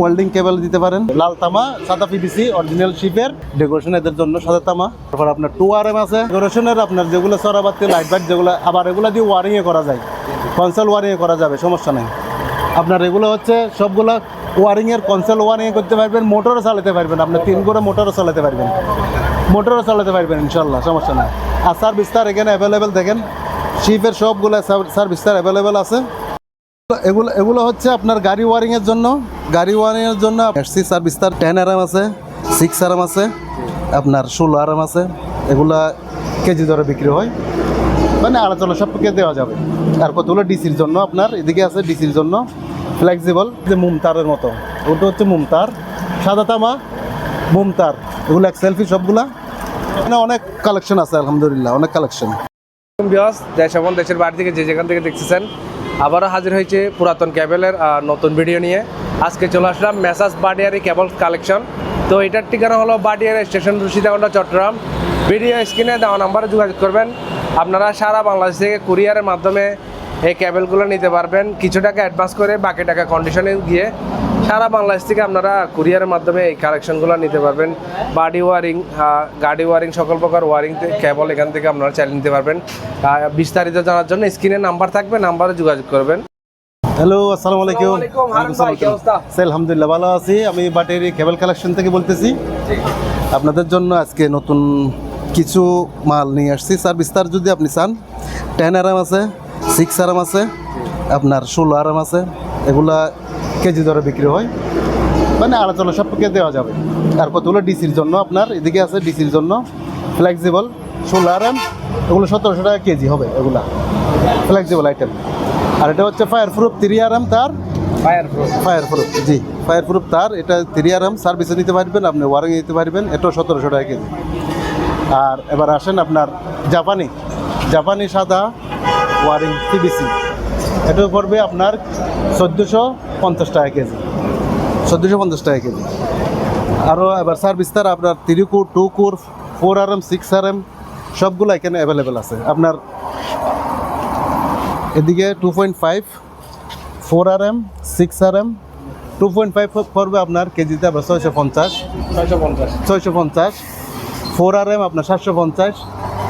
Welding কেবল দিতে পারেন, লাল তামা, সাদা পিভিসি, অরিজিনাল শিপের ডেকোরেশন এদের জন্য সাদা তামা। তারপর আপনার 2RM আছে ডেকোরেশনের, আপনার যেগুলো সরাবাতি লাইট বাইট যেগুলো, আবার এগুলো দিয়ে ওয়ারিংয়ে করা যায়, কনসোল ওয়ারিংয়ে করা যাবে, সমস্যা নেই। আপনার এগুলো হচ্ছে সবগুলো ওয়ারিংয়ের কনসোল ওয়ারিংয়ে করতে পারবেন, মোটরও চালাতে পারবেন, আপনার 3 করে মোটরও চালাতে পারবেন, ইনশাল্লাহ, সমস্যা নেই। আর সার্ভিস তার এখানে অ্যাভেলেবেল দেখেন, শিপের সবগুলো সার্ভিস তার অ্যাভেলেবেল আছে। এগুলো হচ্ছে আপনার গাড়ি ওয়ারিংয়ের জন্য এসসি সার্ভিস তার 10RM আছে, 6RM আছে, আপনার 16RM আছে। এগুলা কেজি দরে বিক্রি হয়, মানে আলোচনা সবকে দেওয়া যাবে। আর কতগুলো ডিসির জন্য আপনার এদিকে আছে, ডিসির জন্য ফ্লেক্সিবল, যে মুমতারের মতো, ওটা হচ্ছে মুমতার, সাদা তামা, মুমতার, এগুলো এক সেলফি সবগুলা। মানে অনেক কালেকশন আছে, আলহামদুলিল্লাহ, অনেক কালেকশন। দেশ এবং দেশের বাইরে থেকে যে যেখান থেকে দেখতেছেন, আবারও হাজির হয়েছে পুরাতন ক্যাবেলের নতুন ভিডিও নিয়ে। আজকে চলে আসলাম মেসার্স বাডিয়ারি কেবল কালেকশন। তো এটার ঠিকানা হলো বাডিয়ারি স্টেশন, রশিদাগঞ্জ, চট্টগ্রাম। ভিডিও স্ক্রিনে দেওয়া নাম্বারে যোগাযোগ করবেন। আপনারা সারা বাংলাদেশ থেকে কুরিয়ারের মাধ্যমে এই কেবলগুলো নিতে পারবেন। কিছু টাকা অ্যাডভান্স করে বাকি টাকা কন্ডিশনে গিয়ে সারা বাংলাদেশ থেকে আপনারা কুরিয়ারের মাধ্যমে এই কালেকশনগুলো নিতে পারবেন। বাডি ওয়ারিং, গাড়ি ওয়ারিং, সকল প্রকার ওয়ারিং কেবল এখান থেকে আপনারা চালিয়ে নিতে পারবেন। বিস্তারিত জানার জন্য স্ক্রিনে নাম্বার থাকবে, নাম্বারে যোগাযোগ করবেন। হ্যালো, আসসালামু আলাইকুম। কি অবস্থা? আলহামদুলিল্লাহ, ভালো আছি। আমি বাটেরি কেবল কালেকশন থেকে বলতেছি। আপনাদের জন্য আজকে নতুন কিছু মাল নিয়ে আসছি। সার্ভিস তার যদি আপনি চান, 10RM আছে, 6RM আছে, আপনার 16RM আছে। এগুলা কেজি দরে বিক্রি হয়, মানে আলোচনা সবকে দেওয়া যাবে। আর কতগুলো ডিসির জন্য আপনার এদিকে আছে, ডিসির জন্য ফ্লেক্সিবল 16RM, এগুলো 1700 টাকা কেজি হবে, এগুলা ফ্লেক্সিবল আইটেম। আর এটা হচ্ছে ফায়ার প্রুফ 3RM তার, ফায়ার প্রুফ, জি, ফায়ার প্রুফ তার। এটা 3RM, সার্ভিসে নিতে পারবেন, আপনি ওয়ারিং নিতে পারবেন। এটাও 1700 টাকা কেজি। আর এবার আসেন আপনার জাপানি সাদা ওয়ারিং পিভিসি, এটাও পড়বে আপনার 1450 টাকা কেজি, 1450 টাকা কেজি। আরও এবার সার্ভিস তার আপনার 3 কোর, 2 কোর, 4RM, 6RM সবগুলো এখানে অ্যাভেলেবেল আছে। আপনার এদিকে 2.5, 4RM, 6RM, 2.5 পড়বে আপনার কেজিতে আপনার 650, 4RM আপনার 750,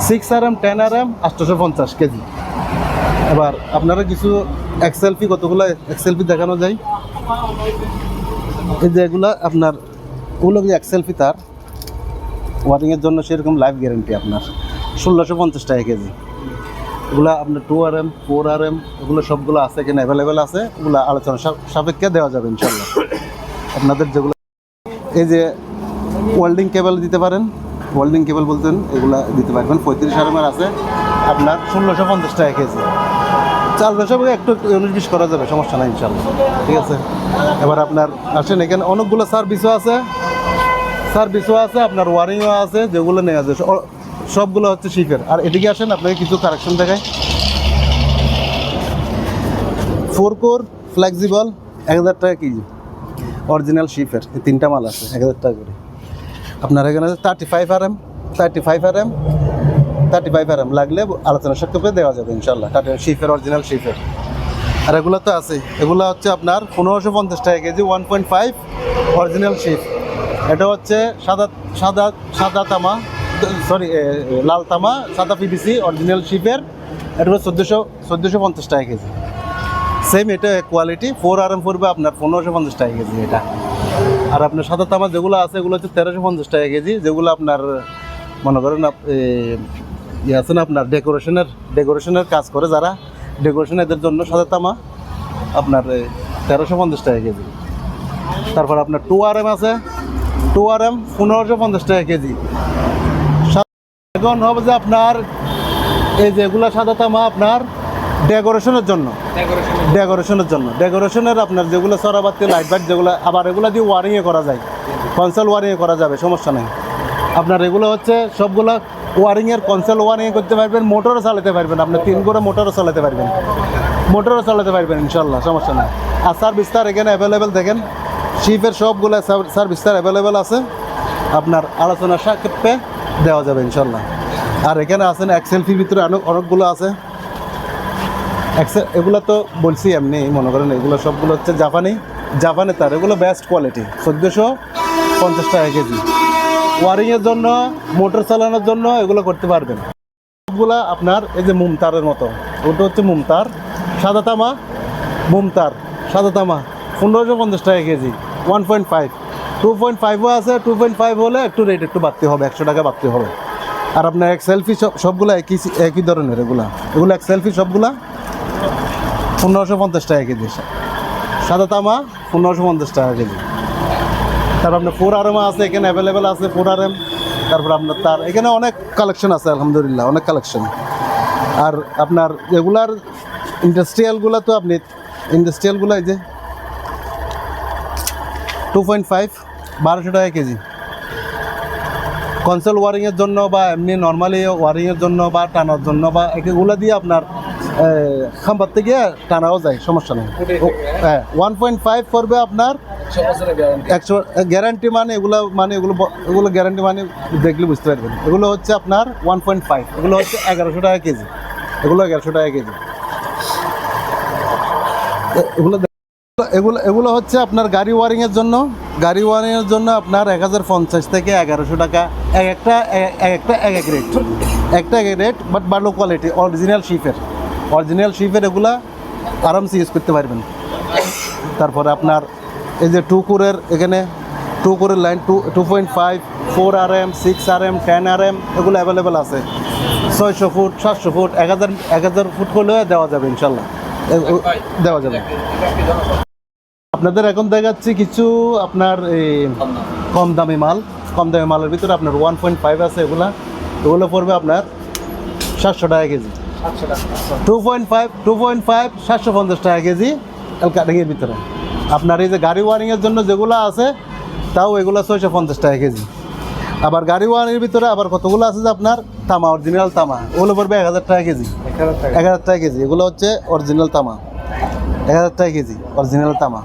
6RM, 10RM 850 কেজি। এবার আপনারা কিছু এক্সেলফি, কতগুলো এক্সেলফি দেখানো যায়। এই যে এগুলা আপনার, ওগুলো এক্সেলফি তার ওয়ারিংয়ের জন্য সেরকম লাইফ গ্যারেন্টি আপনার 1650 টাকা কেজি। এগুলো আপনার 2RM, 4RM এগুলো সবগুলো আছে এখানে অ্যাভেলেবেল আছে। এগুলো আলোচনা সাপেক্ষে দেওয়া যাবে ইনশাল্লাহ। আপনাদের যেগুলো এই যে ওয়েল্ডিং কেবল দিতে পারেন, ওয়েল্ডিং কেবল বলতেন, এগুলো দিতে পারবেন। 35RM আছে আপনার 1650 টাকা কেজি। চালবে সব একটু 19-20 করা যাবে, সমস্যা নাই ইনশাল্লাহ, ঠিক আছে। এবার আপনার আসেন, এখানে অনেকগুলো সার্ভিসও আছে, আপনার ওয়ারিংও আছে, যেগুলো নেওয়া যায় সবগুলো হচ্ছে শিপের। আর এদিকে আসেন, আপনাকে কিছু কারেকশন দেখায়। 4 কোর ফ্লেক্সিবল 1000 টাকা কেজি, অরিজিনাল শিপের। এই 3টা মাল আছে 1000 টাকা করে। আপনার এখানে 35RM লাগলে আলোচনা সাপেক্ষে দেওয়া যাবে ইনশাল্লাহ, শিপের, অরিজিনাল শিপের। আর এগুলো তো আছে, এগুলো হচ্ছে আপনার 1550 টাকা কেজি, 1.5 অরিজিনাল শিপ। এটা হচ্ছে সাদা তামা, সরি লাল তামা, সাদা পিভিসি, অরিজিনাল শিপের। এটা হচ্ছে 1450 টাকা কেজি। সেম এটা কোয়ালিটি। 4RM পড়বে আপনার 1550 টাকা কেজি এটা। আর আপনার সাদা তামা যেগুলো আছে, এগুলো হচ্ছে 1350 টাকা কেজি। যেগুলো আপনার মনে করেন আছে না, আপনার ডেকোরেশনের কাজ করে যারা, ডেকোরেশন এদের জন্য সাদা তামা আপনার 1350 টাকা কেজি। তারপর আপনার 2RM আছে, 2RM 1550 টাকা কেজি। এখন হবে যে আপনার এই যেগুলো সাদা তামা আপনার ডেকোরেশনের আপনার যেগুলো সরাবাতি লাইট বাইট যেগুলো, আবার এগুলো দিয়ে ওয়ারিংয়ে করা যায়, কনসোল ওয়ারিংয়ে করা যাবে, সমস্যা নেই। আপনার এগুলো হচ্ছে সবগুলো ওয়ারিংয়ের কনসোল ওয়ারিংয়ে করতে পারবেন, মোটরও চালাতে পারবেন, আপনার 3 করে মোটরও চালাতে পারবেন, ইনশাল্লাহ, সমস্যা নেই। আর সার্ভিস তার এখানে অ্যাভেলেবেল দেখেন, শিপের সবগুলো সার্ভিস তার অ্যাভেলেবেল আছে। আপনার আলোচনার সাপেক্ষে দেওয়া যাবে ইনশাল্লাহ। আর এখানে আছেন এক্সেলফির ভিতরে অনেকগুলো আছে। এগুলো তো বলছি এমনি, মনে করেন এগুলো সবগুলো হচ্ছে জাপানি জাপানের তার, এগুলো বেস্ট কোয়ালিটি, 1450 টাকা কেজি। ওয়ারিংয়ের জন্য, মোটর চালানোর জন্য এগুলো করতে পারবেন। সবগুলা আপনার এই যে মুমতারের মতো, ওটা হচ্ছে মুমতার, সাদা তামা, মুমতার সাদা তামা 1550 টাকা কেজি। 1.5, 2.5ও আছে, 2.5 হলে একটু রেট একটু বাড়তে হবে, 100 টাকা বাড়তে হবে। আর আপনার এক সেলফি সবগুলো একই ধরনের, এগুলো এক সেলফি সবগুলা 1550 টাকা কেজি। সাদা তামা 1550 টাকা কেজি। তারপর আপনার 4RM আছে এখানে অ্যাভেলেবেল আছে, 4RM। তারপর আপনার তার এখানে অনেক কালেকশন আছে, আলহামদুলিল্লাহ অনেক কালেকশন। আর আপনার রেগুলার ইন্ডাস্ট্রিয়ালগুলো তো আপনি ইন্ডাস্ট্রিয়ালগুলো এই যে 2.5 1200 টাকা কেজি। কনসোল ওয়ারিংয়ের জন্য বা এমনি নর্মালি ওয়ারিংয়ের জন্য বা টানার জন্য বা এগুলো দিয়ে আপনার খাম্বার থেকে টানাও যায়, সমস্যা নেই। হ্যাঁ 1.5 করবে আপনার 100 গ্যারান্টি, মানে এগুলো গ্যারান্টি মানে দেখলে বুঝতে পারবেন। এগুলো হচ্ছে আপনার 1.5, এগুলো হচ্ছে 1100 টাকা কেজি, এগুলো 1100 টাকা কেজি। এগুলো হচ্ছে আপনার গাড়ি ওয়ারিংয়ের জন্য আপনার 1050 থেকে 1100 টাকা, একটা এক রেট, বাট ভালো কোয়ালিটি, অরিজিনাল শিপের এগুলা আরামসে ইউজ করতে পারবেন। তারপরে আপনার এই যে 2 কোরের, এখানে 2 কোরের লাইন 2.5, 4RM, 6RM, 10RM এগুলো অ্যাভেলেবেল আছে। 600 ফুট, 700 ফুট, 1000 ফুট হলেও দেওয়া যাবে ইনশাল্লাহ, দেওয়া যাবে। আপনাদের এখন দেখাচ্ছি কিছু আপনার এই কম দামি মালের ভিতরে আপনার 1.5 আছে, এগুলো পড়বে আপনার 700 টাকা কেজি। 2.5 750 টাকা কেজি কাটিংয়ের ভিতরে। আপনার এই যে গাড়ি ওয়ারিংয়ের জন্য যেগুলো আছে তাও এগুলো 650 টাকা কেজি। আবার গাড়ি ওয়ারিংয়ের ভিতরে আবার কতগুলো আছে যে আপনার তামা, অরিজিনাল তামা, ওগুলো পড়বে 1000 টাকা কেজি। 1000 টাকা কেজি, এগুলো হচ্ছে অরিজিনাল তামা, 1000 টাকা কেজি অরিজিনাল তামা।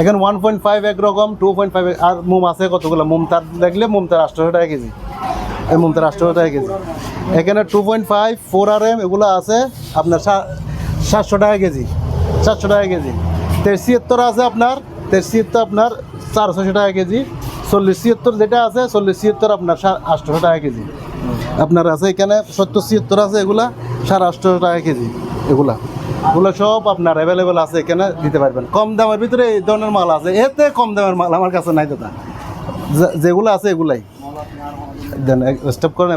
এখানে 1.5 একরকম, 2.5 আর মোম আছে কতগুলো, মোমতার দেখলে মোমতার 800 টাকা কেজি, এই মোমতার 800 টাকা কেজি। এখানে 2.5 4RM এগুলো আছে আপনার 700 টাকা কেজি, 700 টাকা কেজি। 73 আছে আপনার, 73 আপনার 400 টাকা কেজি। 40-76 যেটা আছে, 40-76 আপনার 800 টাকা কেজি। আপনার আছে এখানে 70-76 আছে, এগুলা 850 টাকা কেজি। এগুলো সব আপনার অ্যাভেলেবেল আছে, এখানে দিতে পারবেন। কম দামের ভিতরে এই ধরনের মাল আছে, এতে কম দামের মাল আমার কাছে নাই দাদা, যেগুলো আছে এগুলাই দেন স্টপ করেন।